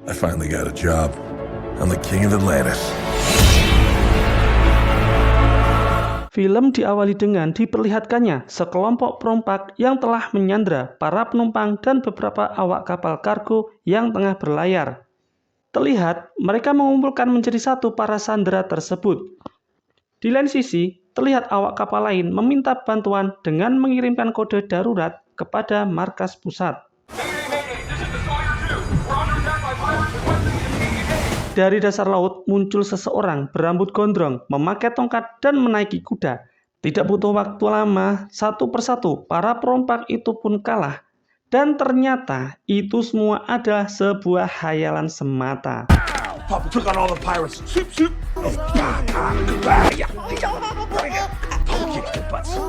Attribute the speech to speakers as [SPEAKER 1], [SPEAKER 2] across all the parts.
[SPEAKER 1] I finally got a job. I'm the king of Atlantis.
[SPEAKER 2] Film diawali dengan diperlihatkannya sekelompok perompak yang telah menyandra para penumpang dan beberapa awak kapal kargo yang tengah berlayar. Terlihat mereka mengumpulkan menjadi satu para sandera tersebut. Di lain sisi, terlihat awak kapal lain meminta bantuan dengan mengirimkan kode darurat kepada markas pusat. Dari dasar laut muncul seseorang berambut gondrong, memakai tongkat dan menaiki kuda. Tidak butuh waktu lama, satu persatu para perompak itu pun kalah. Dan ternyata itu semua adalah sebuah khayalan semata.
[SPEAKER 1] Papa took out all the pirates. Shoot, shoot.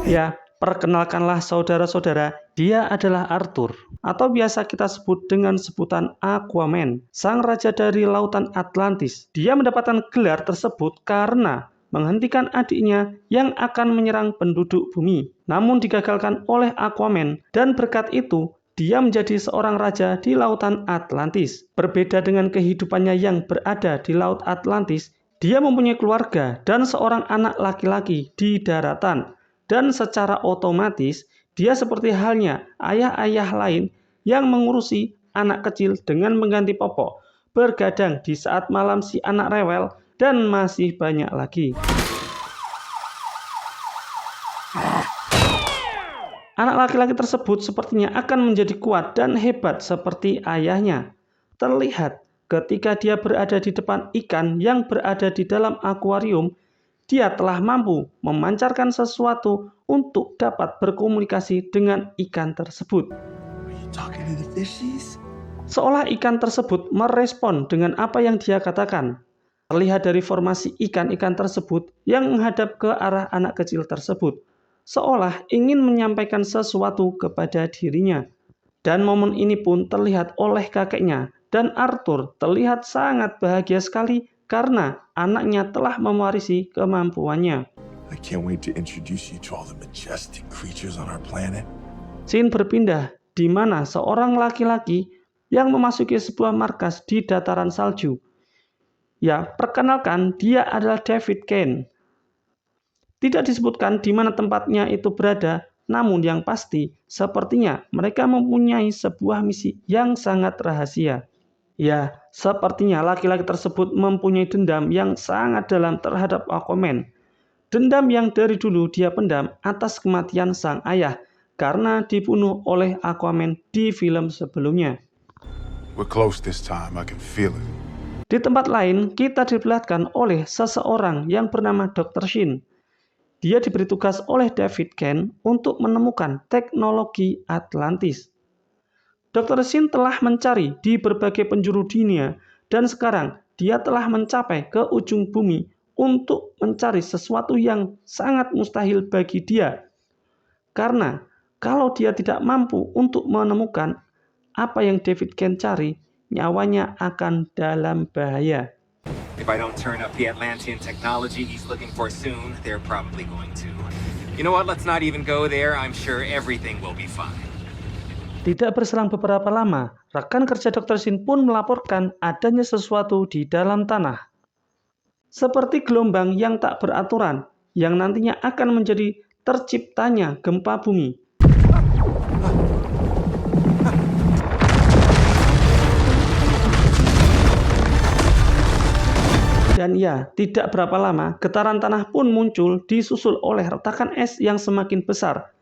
[SPEAKER 2] Ya, perkenalkanlah saudara-saudara, dia adalah Arthur, atau biasa kita sebut dengan sebutan Aquaman, sang raja dari lautan Atlantis. Dia mendapatkan gelar tersebut karena menghentikan adiknya yang akan menyerang penduduk bumi. Namun digagalkan oleh Aquaman, dan berkat itu, dia menjadi seorang raja di lautan Atlantis. Berbeda dengan kehidupannya yang berada di laut Atlantis, dia mempunyai keluarga dan seorang anak laki-laki di daratan. Dan secara otomatis, dia seperti halnya ayah-ayah lain yang mengurusi anak kecil dengan mengganti popok, bergadang di saat malam si anak rewel, dan masih banyak lagi. Anak laki-laki tersebut sepertinya akan menjadi kuat dan hebat seperti ayahnya. Terlihat ketika dia berada di depan ikan yang berada di dalam akuarium, dia telah mampu memancarkan sesuatu untuk dapat berkomunikasi dengan ikan tersebut. Seolah ikan tersebut merespon dengan apa yang dia katakan. Terlihat dari formasi ikan-ikan tersebut yang menghadap ke arah anak kecil tersebut, seolah ingin menyampaikan sesuatu kepada dirinya. Dan momen ini pun terlihat oleh kakeknya, dan Arthur terlihat sangat bahagia sekali karena anaknya telah mewarisi kemampuannya.
[SPEAKER 1] I can't wait to introduce you to all the majestic creatures on our planet.
[SPEAKER 2] Scene berpindah di mana seorang laki-laki yang memasuki sebuah markas di dataran salju. Ya, perkenalkan dia adalah David Kane. Tidak disebutkan di mana tempatnya itu berada, namun yang pasti sepertinya mereka mempunyai sebuah misi yang sangat rahasia. Ya, sepertinya laki-laki tersebut mempunyai dendam yang sangat dalam terhadap Aquaman. Dendam yang dari dulu dia pendam atas kematian sang ayah karena dibunuh oleh Aquaman di film sebelumnya.
[SPEAKER 1] We're close this time. I can feel it.
[SPEAKER 2] Di tempat lain, kita diperlihatkan oleh seseorang yang bernama Dr. Shin. Dia diberi tugas oleh David Kane untuk menemukan teknologi Atlantis. Dr. Shin telah mencari di berbagai penjuru dunia dan sekarang dia telah mencapai ke ujung bumi untuk mencari sesuatu yang sangat mustahil bagi dia. Karena kalau dia tidak mampu untuk menemukan apa yang David Kane cari, nyawanya akan dalam bahaya.
[SPEAKER 3] If I don't turn up the Atlantean technology he's looking for soon, they're probably going to. You know what, let's not even go there. I'm sure everything will be fine.
[SPEAKER 2] Tidak berselang beberapa lama, rekan kerja Dr. Shin pun melaporkan adanya sesuatu di dalam tanah. Seperti gelombang yang tak beraturan, yang nantinya akan menjadi terciptanya gempa bumi. Dan ya, tidak berapa lama, getaran tanah pun muncul disusul oleh retakan es yang semakin besar,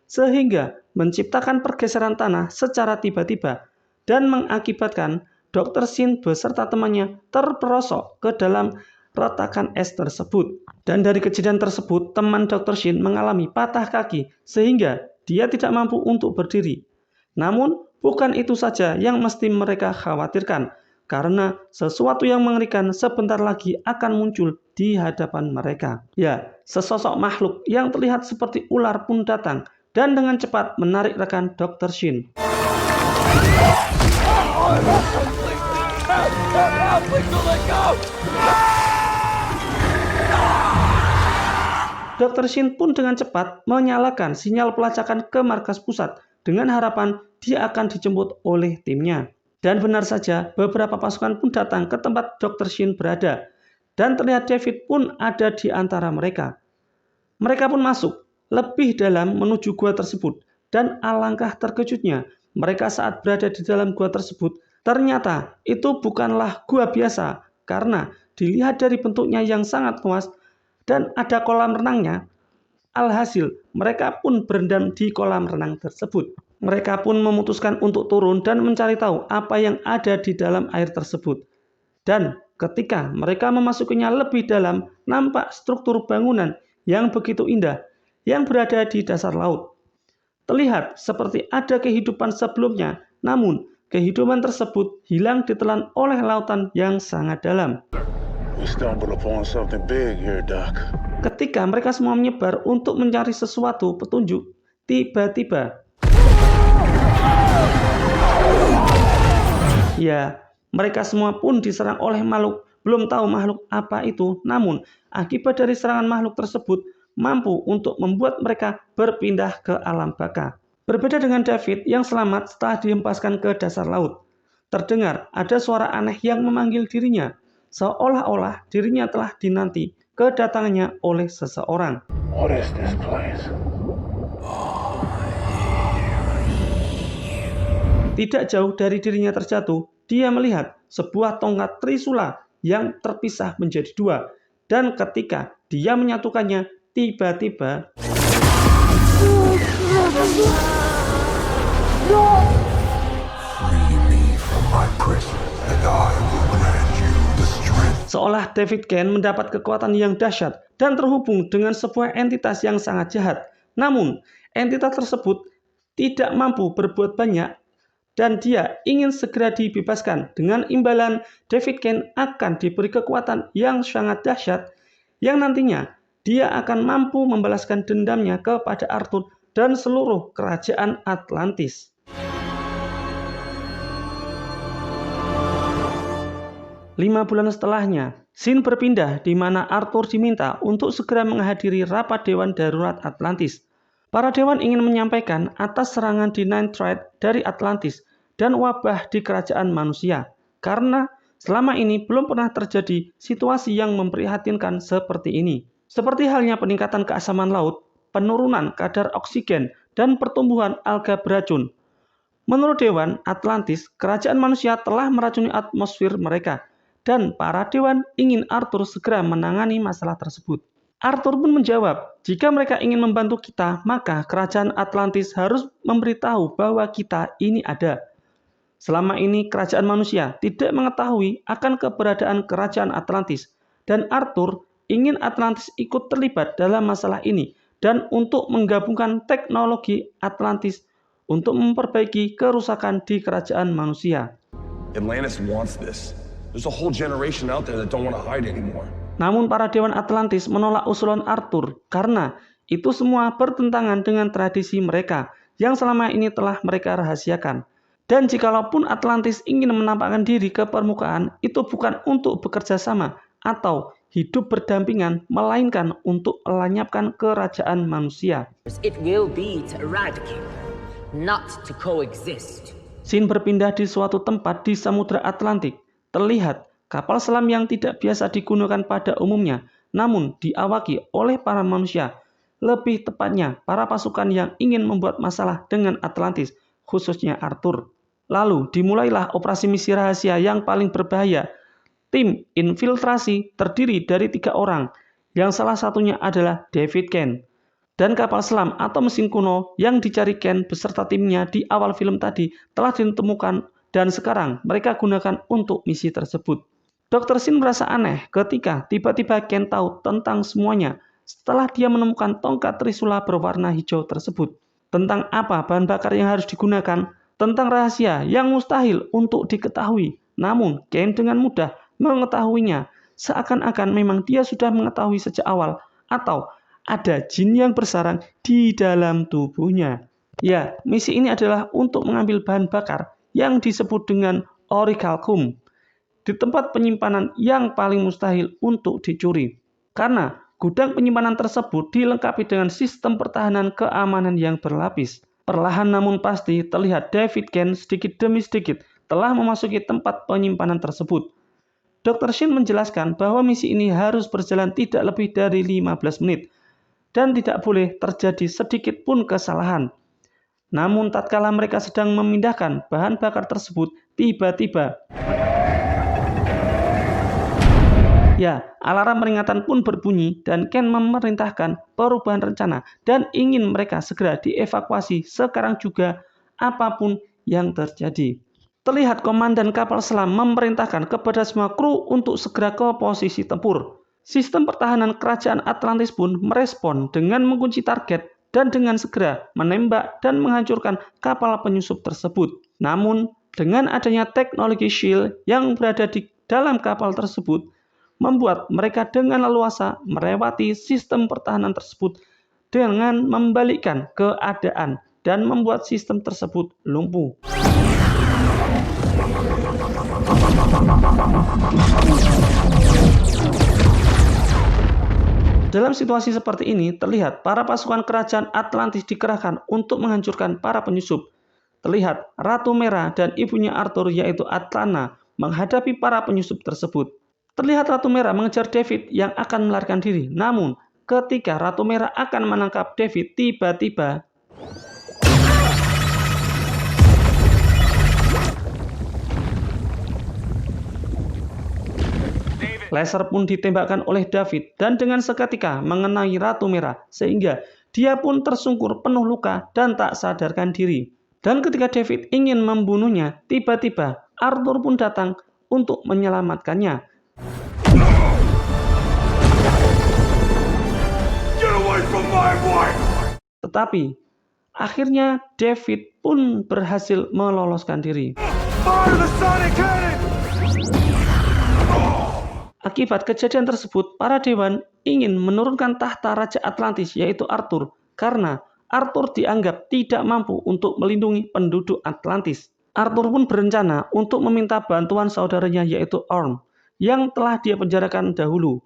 [SPEAKER 2] sehingga menciptakan pergeseran tanah secara tiba-tiba dan mengakibatkan Dr. Shin beserta temannya terperosok ke dalam retakan es tersebut. Dan dari kejadian tersebut, teman Dr. Shin mengalami patah kaki sehingga dia tidak mampu untuk berdiri. Namun, bukan itu saja yang mesti mereka khawatirkan, karena sesuatu yang mengerikan sebentar lagi akan muncul di hadapan mereka. Ya, sesosok makhluk yang terlihat seperti ular pun datang dan dengan cepat menarik rekan Dr. Shin. Dr. Shin pun dengan cepat menyalakan sinyal pelacakan ke markas pusat dengan harapan dia akan dijemput oleh timnya. Dan benar saja, beberapa pasukan pun datang ke tempat Dr. Shin berada. Dan terlihat David pun ada di antara mereka. Mereka pun masuk lebih dalam menuju gua tersebut. Dan alangkah terkejutnya, mereka saat berada di dalam gua tersebut, ternyata itu bukanlah gua biasa. Karena dilihat dari bentuknya yang sangat luas dan ada kolam renangnya, alhasil mereka pun berendam di kolam renang tersebut. Mereka pun memutuskan untuk turun dan mencari tahu apa yang ada di dalam air tersebut. Dan ketika mereka memasukinya lebih dalam, nampak struktur bangunan yang begitu indah yang berada di dasar laut. Terlihat seperti ada kehidupan sebelumnya, namun kehidupan tersebut hilang ditelan oleh lautan yang sangat dalam.
[SPEAKER 1] We stumbled upon something big here, Doc.
[SPEAKER 2] Ketika mereka semua menyebar untuk mencari sesuatu petunjuk, tiba-tiba ya, mereka semua pun diserang oleh makhluk. Belum tahu makhluk apa itu, namun akibat dari serangan makhluk tersebut mampu untuk membuat mereka berpindah ke alam baka. Berbeda dengan David yang selamat setelah dihempaskan ke dasar laut. Terdengar ada suara aneh yang memanggil dirinya, seolah-olah dirinya telah dinanti kedatangannya oleh seseorang.
[SPEAKER 1] What is this place?
[SPEAKER 2] Tidak jauh dari dirinya terjatuh, dia melihat sebuah tongkat trisula yang terpisah menjadi dua. Dan ketika dia menyatukannya, tiba-tiba
[SPEAKER 1] Free me from my prison, and I will grant you the strength.
[SPEAKER 2] seolah David Kane mendapat kekuatan yang dahsyat dan terhubung dengan sebuah entitas yang sangat jahat. Namun, entitas tersebut tidak mampu berbuat banyak dan dia ingin segera dibebaskan. Dengan imbalan, David Kane akan diberi kekuatan yang sangat dahsyat yang nantinya dia akan mampu membalaskan dendamnya kepada Arthur dan seluruh kerajaan Atlantis. Lima bulan setelahnya, scene berpindah di mana Arthur diminta untuk segera menghadiri rapat Dewan Darurat Atlantis. Para dewan ingin menyampaikan atas serangan di Ninth Triad dari Atlantis dan wabah di kerajaan manusia. Karena selama ini belum pernah terjadi situasi yang memprihatinkan seperti ini. Seperti halnya peningkatan keasaman laut, penurunan kadar oksigen, dan pertumbuhan alga beracun. Menurut Dewan Atlantis, kerajaan manusia telah meracuni atmosfer mereka. Dan para dewan ingin Arthur segera menangani masalah tersebut. Arthur pun menjawab, jika mereka ingin membantu kita, maka kerajaan Atlantis harus memberitahu bahwa kita ini ada. Selama ini kerajaan manusia tidak mengetahui akan keberadaan kerajaan Atlantis, dan Arthur ingin Atlantis ikut terlibat dalam masalah ini dan untuk menggabungkan teknologi Atlantis untuk memperbaiki kerusakan di kerajaan manusia.
[SPEAKER 4] Atlantis wants this. There's a whole generation out there that don't want to hide anymore.
[SPEAKER 2] Namun para dewan Atlantis menolak usulan Arthur karena itu semua bertentangan dengan tradisi mereka yang selama ini telah mereka rahasiakan. Dan jikalaupun Atlantis ingin menampakkan diri ke permukaan, itu bukan untuk bekerja sama atau hidup berdampingan, melainkan untuk melenyapkan kerajaan manusia.
[SPEAKER 5] It will be to eradicate, not to coexist.
[SPEAKER 2] Scene berpindah di suatu tempat di Samudra Atlantik. Terlihat kapal selam yang tidak biasa digunakan pada umumnya, namun diawaki oleh para manusia. Lebih tepatnya, para pasukan yang ingin membuat masalah dengan Atlantis, khususnya Arthur. Lalu dimulailah operasi misi rahasia yang paling berbahaya. Tim infiltrasi terdiri dari 3 orang, yang salah satunya adalah David Kane. Dan kapal selam atau mesin kuno yang dicari Kane beserta timnya di awal film tadi telah ditemukan dan sekarang mereka gunakan untuk misi tersebut. Dr. Shin merasa aneh ketika tiba-tiba Kane tahu tentang semuanya setelah dia menemukan tongkat trisula berwarna hijau tersebut. Tentang apa bahan bakar yang harus digunakan, tentang rahasia yang mustahil untuk diketahui. Namun Kane dengan mudah mengetahuinya, seakan-akan memang dia sudah mengetahui sejak awal atau ada jin yang bersarang di dalam tubuhnya. Ya, misi ini adalah untuk mengambil bahan bakar yang disebut dengan orichalcum di tempat penyimpanan yang paling mustahil untuk dicuri. Karena gudang penyimpanan tersebut dilengkapi dengan sistem pertahanan keamanan yang berlapis. Perlahan namun pasti terlihat David Kane sedikit demi sedikit telah memasuki tempat penyimpanan tersebut. Dr. Shin menjelaskan bahwa misi ini harus berjalan tidak lebih dari 15 menit dan tidak boleh terjadi sedikit pun kesalahan. Namun tatkala mereka sedang memindahkan bahan bakar tersebut, tiba-tiba alarm peringatan pun berbunyi dan Ken memerintahkan perubahan rencana dan ingin mereka segera dievakuasi sekarang juga apapun yang terjadi. Terlihat komandan kapal selam memerintahkan kepada semua kru untuk segera ke posisi tempur. Sistem pertahanan kerajaan Atlantis pun merespon dengan mengunci target dan dengan segera menembak dan menghancurkan kapal penyusup tersebut. Namun, dengan adanya teknologi shield yang berada di dalam kapal tersebut, membuat mereka dengan leluasa melewati sistem pertahanan tersebut dengan membalikkan keadaan dan membuat sistem tersebut lumpuh. Dalam situasi seperti ini, terlihat para pasukan kerajaan Atlantis dikerahkan untuk menghancurkan para penyusup. Terlihat Ratu Merah dan ibunya Arthur yaitu Atlana menghadapi para penyusup tersebut. Terlihat Ratu Merah mengejar David yang akan melarikan diri. Namun, ketika Ratu Merah akan menangkap David, tiba-tiba laser pun ditembakkan oleh David dan dengan seketika mengenai Ratu Merah sehingga dia pun tersungkur penuh luka dan tak sadarkan diri. Dan ketika David ingin membunuhnya, tiba-tiba Arthur pun datang untuk menyelamatkannya. Tetapi akhirnya David pun berhasil meloloskan diri. Akibat kejadian tersebut, para dewan ingin menurunkan tahta Raja Atlantis yaitu Arthur karena Arthur dianggap tidak mampu untuk melindungi penduduk Atlantis. Arthur pun berencana untuk meminta bantuan saudaranya yaitu Orm yang telah dia penjarakan dahulu.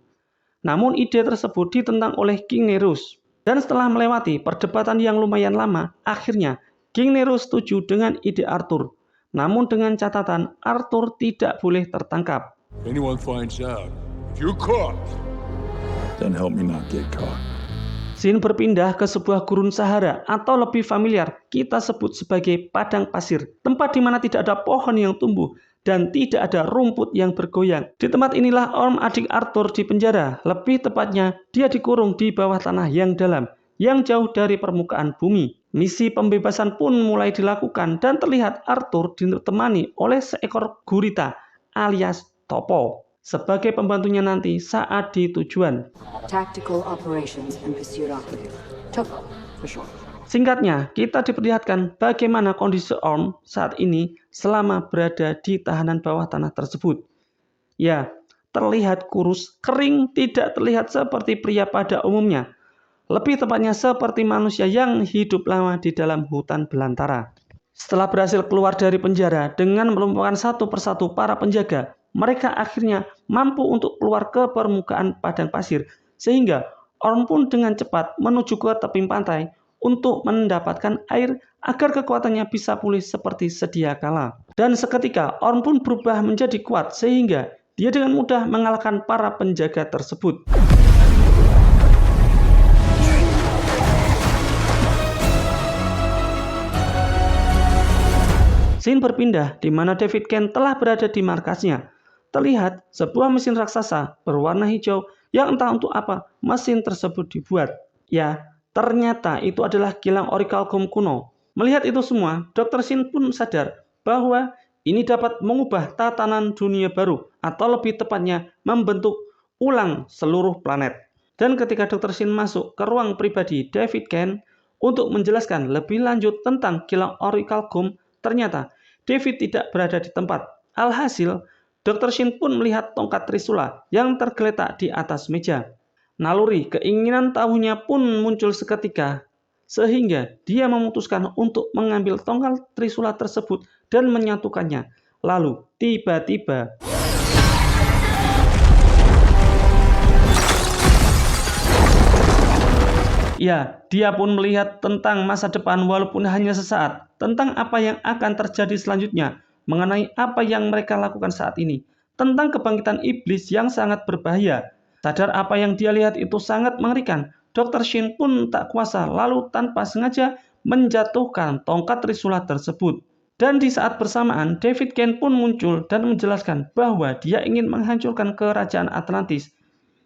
[SPEAKER 2] Namun ide tersebut ditentang oleh King Nerus. Dan setelah melewati perdebatan yang lumayan lama, akhirnya King Nerus setuju dengan ide Arthur. Namun dengan catatan Arthur tidak boleh tertangkap.
[SPEAKER 1] Anyone finds out, if you're caught, then help me not get caught.
[SPEAKER 2] Scene berpindah ke sebuah gurun Sahara atau lebih familiar kita sebut sebagai padang pasir, tempat di mana tidak ada pohon yang tumbuh dan tidak ada rumput yang bergoyang. Di tempat inilah Orm adik Arthur dipenjara, lebih tepatnya dia dikurung di bawah tanah yang dalam, yang jauh dari permukaan bumi. Misi pembebasan pun mulai dilakukan dan terlihat Arthur ditemani oleh seekor gurita alias Topo sebagai pembantunya nanti saat di tujuan.
[SPEAKER 6] Tactical Operations and Pursuit Operative. Topo, for short.
[SPEAKER 2] Singkatnya, kita diperlihatkan bagaimana kondisi Orm saat ini selama berada di tahanan bawah tanah tersebut. Ya, terlihat kurus, kering, tidak terlihat seperti pria pada umumnya. Lebih tepatnya seperti manusia yang hidup lama di dalam hutan belantara. Setelah berhasil keluar dari penjara dengan melumpuhkan satu persatu para penjaga, mereka akhirnya mampu untuk keluar ke permukaan padang pasir, sehingga Orm pun dengan cepat menuju ke tepi pantai untuk mendapatkan air agar kekuatannya bisa pulih seperti sedia kala. Dan seketika Orm pun berubah menjadi kuat sehingga dia dengan mudah mengalahkan para penjaga tersebut. Scene berpindah di mana David Ken telah berada di markasnya. Terlihat sebuah mesin raksasa berwarna hijau yang entah untuk apa mesin tersebut dibuat. Ya, ternyata itu adalah kilang Orichalcum kuno. Melihat itu semua, Dr. Shin pun sadar bahwa ini dapat mengubah tatanan dunia baru atau lebih tepatnya membentuk ulang seluruh planet. Dan ketika Dr. Shin masuk ke ruang pribadi David Ken untuk menjelaskan lebih lanjut tentang kilang Orichalcum, ternyata David tidak berada di tempat. Alhasil, Dr. Shin pun melihat tongkat Trisula yang tergeletak di atas meja. Naluri keinginan tahunya pun muncul seketika, sehingga dia memutuskan untuk mengambil tongkat Trisula tersebut dan menyatukannya. Lalu, tiba-tiba ya, dia pun melihat tentang masa depan walaupun hanya sesaat, tentang apa yang akan terjadi selanjutnya. mengenai apa yang mereka lakukan saat ini, tentang kebangkitan iblis yang sangat berbahaya. Sadar apa yang dia lihat itu sangat mengerikan, Dr. Shin pun tak kuasa lalu tanpa sengaja menjatuhkan tongkat Trisula tersebut. Dan di saat bersamaan, David Cain pun muncul dan menjelaskan bahwa dia ingin menghancurkan kerajaan Atlantis.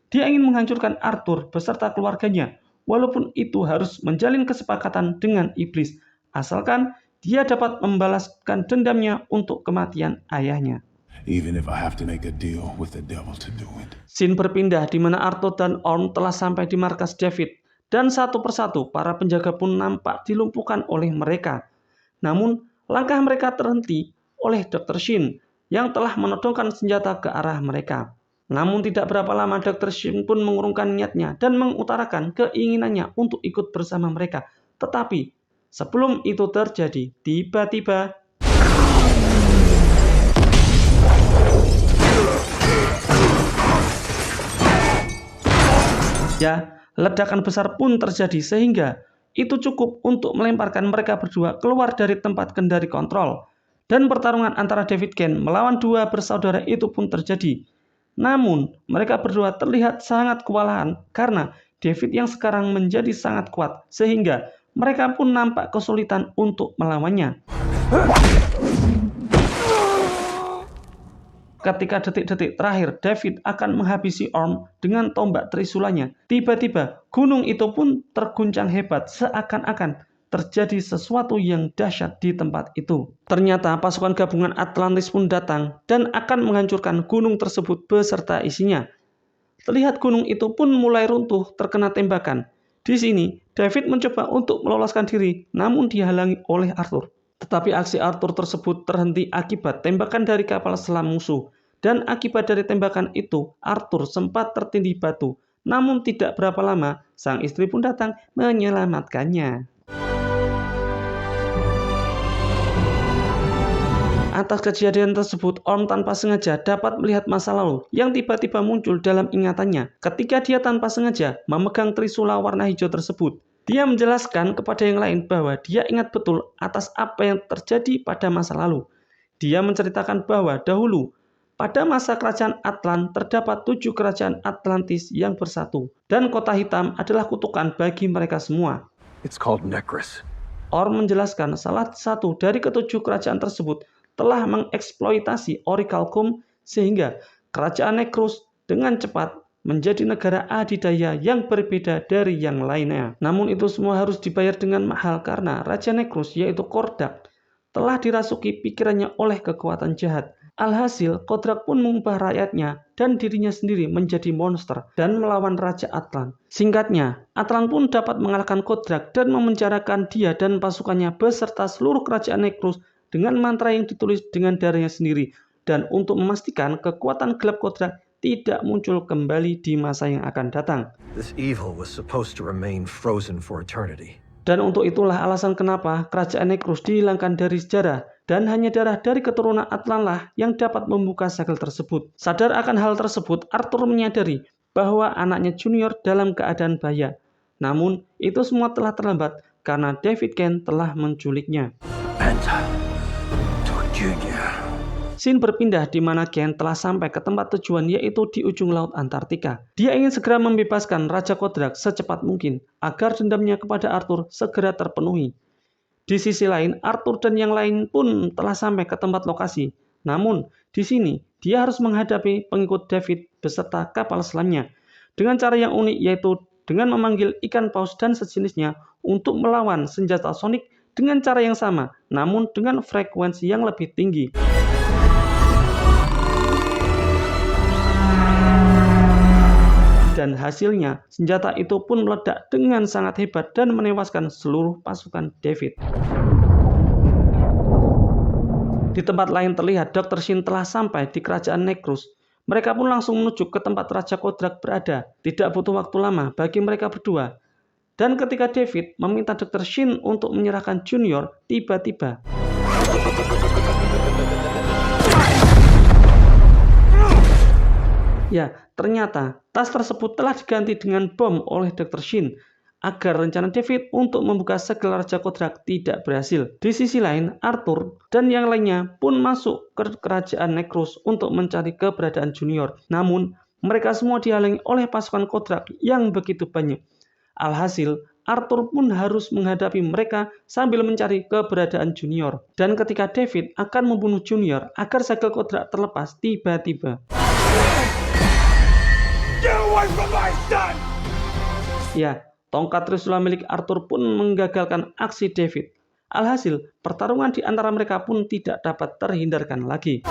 [SPEAKER 2] Dia ingin menghancurkan Arthur beserta keluarganya, walaupun itu harus menjalin kesepakatan dengan iblis, asalkan dia dapat membalaskan dendamnya untuk kematian ayahnya.
[SPEAKER 1] Even if I have to make a deal with the devil to do it.
[SPEAKER 2] Scene berpindah di mana Arthur dan Orm telah sampai di markas David, dan satu persatu para penjaga pun nampak dilumpuhkan oleh mereka. Namun, langkah mereka terhenti oleh Dr. Shin yang telah menodongkan senjata ke arah mereka. Namun tidak berapa lama Dr. Shin pun mengurungkan niatnya dan mengutarakan keinginannya untuk ikut bersama mereka. Tetapi sebelum itu terjadi, tiba-tiba ledakan besar pun terjadi sehingga itu cukup untuk melemparkan mereka berdua keluar dari tempat kendali kontrol. Dan pertarungan antara David Cain melawan dua bersaudara itu pun terjadi. Namun, mereka berdua terlihat sangat kewalahan karena David yang sekarang menjadi sangat kuat sehingga mereka pun nampak kesulitan untuk melawannya. Ketika detik-detik terakhir David akan menghabisi Orm dengan tombak Trisulanya, tiba-tiba gunung itu pun terguncang hebat seakan-akan terjadi sesuatu yang dahsyat di tempat itu. Ternyata pasukan gabungan Atlantis pun datang dan akan menghancurkan gunung tersebut beserta isinya. Terlihat gunung itu pun mulai runtuh terkena tembakan. Di sini David mencoba untuk meloloskan diri, namun dihalangi oleh Arthur. Tetapi aksi Arthur tersebut terhenti akibat tembakan dari kapal selam musuh. Dan akibat dari tembakan itu, Arthur sempat tertindih batu. Namun tidak berapa lama, sang istri pun datang menyelamatkannya. Atas kejadian tersebut, Orm tanpa sengaja dapat melihat masa lalu yang tiba-tiba muncul dalam ingatannya ketika dia tanpa sengaja memegang Trisula warna hijau tersebut. Dia menjelaskan kepada yang lain bahwa dia ingat betul atas apa yang terjadi pada masa lalu. Dia menceritakan bahwa dahulu, pada masa kerajaan Atlan terdapat 7 kerajaan Atlantis yang bersatu. Dan kota hitam adalah kutukan bagi mereka semua.
[SPEAKER 7] It's called Necros.
[SPEAKER 2] Orm menjelaskan salah satu dari ke-7 kerajaan tersebut telah mengeksploitasi Orichalcum sehingga kerajaan Necros dengan cepat menjadi negara adidaya yang berbeda dari yang lainnya. Namun itu semua harus dibayar dengan mahal karena Raja Necros yaitu Kordak telah dirasuki pikirannya oleh kekuatan jahat. Alhasil, Kordak pun mengubah rakyatnya dan dirinya sendiri menjadi monster dan melawan Raja Atlan. Singkatnya, Atlan pun dapat mengalahkan Kordak dan memenjarakan dia dan pasukannya beserta seluruh kerajaan Necros dengan mantra yang ditulis dengan darahnya sendiri. Dan untuk memastikan kekuatan gelap Kordak tidak muncul kembali di masa yang akan datang.
[SPEAKER 7] This evil was supposed to remain frozen for eternity.
[SPEAKER 2] Dan untuk itulah alasan kenapa kerajaan Necros dihilangkan dari sejarah dan hanya darah dari keturunan Atlanlah yang dapat membuka segel tersebut. Sadar akan hal tersebut, Arthur menyadari bahwa anaknya Junior dalam keadaan bahaya. Namun itu semua telah terlambat karena David Cain telah menculiknya.
[SPEAKER 7] Penta to Junior.
[SPEAKER 2] Scene berpindah di mana Cain telah sampai ke tempat tujuan yaitu di ujung laut Antartika. Dia ingin segera membebaskan Raja Kordak secepat mungkin agar dendamnya kepada Arthur segera terpenuhi. Di sisi lain, Arthur dan yang lain pun telah sampai ke tempat lokasi. Namun, di sini dia harus menghadapi pengikut David beserta kapal selamnya dengan cara yang unik yaitu dengan memanggil ikan paus dan sejenisnya untuk melawan senjata sonik dengan cara yang sama, namun dengan frekuensi yang lebih tinggi. Dan hasilnya, senjata itu pun meledak dengan sangat hebat dan menewaskan seluruh pasukan David. Di tempat lain terlihat Dr. Shin telah sampai di kerajaan Necros. Mereka pun langsung menuju ke tempat Raja Kordak berada. Tidak butuh waktu lama bagi mereka berdua. Dan ketika David meminta Dr. Shin untuk menyerahkan Junior, tiba-tiba ternyata tas tersebut telah diganti dengan bom oleh Dr. Shin. agar rencana David untuk membuka segel Raja Kodrak tidak berhasil. Di sisi lain, Arthur dan yang lainnya pun masuk ke kerajaan Necrus untuk mencari keberadaan Junior. Namun, mereka semua dihalangi oleh pasukan Kodrak yang begitu banyak. Alhasil, Arthur pun harus menghadapi mereka sambil mencari keberadaan Junior. Dan ketika David akan membunuh Junior agar segel Kodrak terlepas, tiba-tiba ya, tongkat Trisula milik Arthur pun menggagalkan aksi David. Alhasil, pertarungan di antara mereka pun tidak dapat terhindarkan lagi.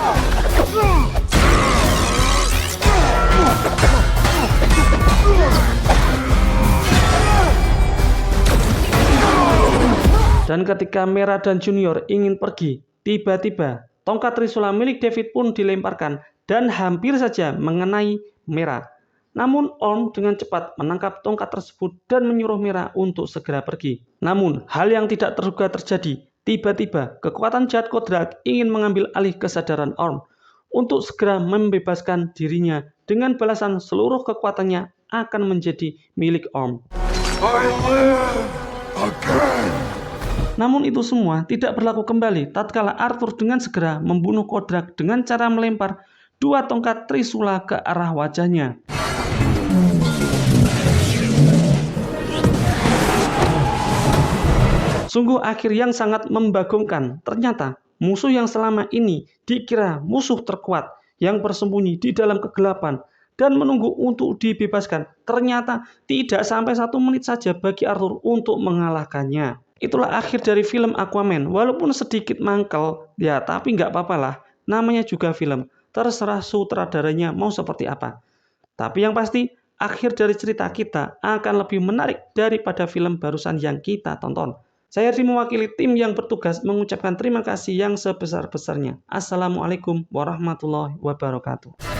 [SPEAKER 2] Dan ketika Mera dan Junior ingin pergi, tiba-tiba tongkat Trisula milik David pun dilemparkan dan hampir saja mengenai Mera. Namun Orm dengan cepat menangkap tongkat tersebut dan menyuruh Mera untuk segera pergi. Namun hal yang tidak terduga terjadi. Tiba-tiba kekuatan jahat Kodrak ingin mengambil alih kesadaran Orm untuk segera membebaskan dirinya dengan balasan seluruh kekuatannya akan menjadi milik Orm.
[SPEAKER 1] I live again.
[SPEAKER 2] Namun itu semua tidak berlaku kembali tatkala Arthur dengan segera membunuh Kodrak dengan cara melempar dua tongkat Trisula ke arah wajahnya. Sungguh akhir yang sangat membagongkan. Ternyata musuh yang selama ini dikira musuh terkuat yang bersembunyi di dalam kegelapan dan menunggu untuk dibebaskan, ternyata tidak sampai 1 menit saja bagi Arthur untuk mengalahkannya. Itulah akhir dari film Aquaman. Walaupun sedikit mangkel, ya tapi nggak apa-apa lah. Namanya juga film. Terserah sutradaranya mau seperti apa. Tapi yang pasti, akhir dari cerita kita akan lebih menarik daripada film barusan yang kita tonton. Saya mewakili tim yang bertugas mengucapkan terima kasih yang sebesar-besarnya. Assalamualaikum warahmatullahi wabarakatuh.